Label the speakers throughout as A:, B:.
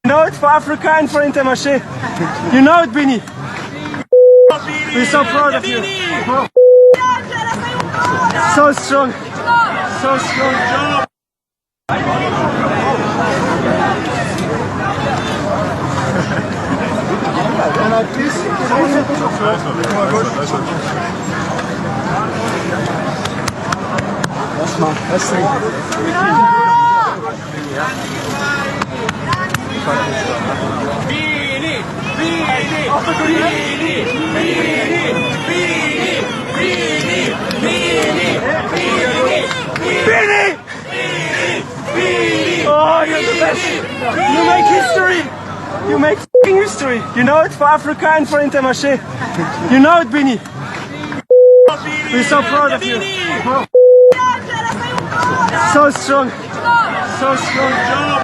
A: You know it for Africa and for Intermarché. You know it, Bini. We're so proud of you. So strong. So strong. Oh, you're the best. You make history. You make f***ing history. You know it for Africa and for Intermarché. You know it, Bini. We're so proud of you. So strong. So strong.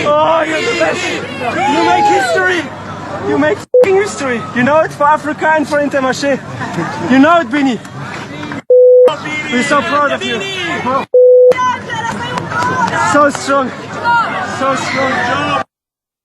A: Oh, you're the best. You make history. You make f***ing history. You know it for Africa and for Intermarché. You know it, Bini. We're so proud of you. So strong. So strong.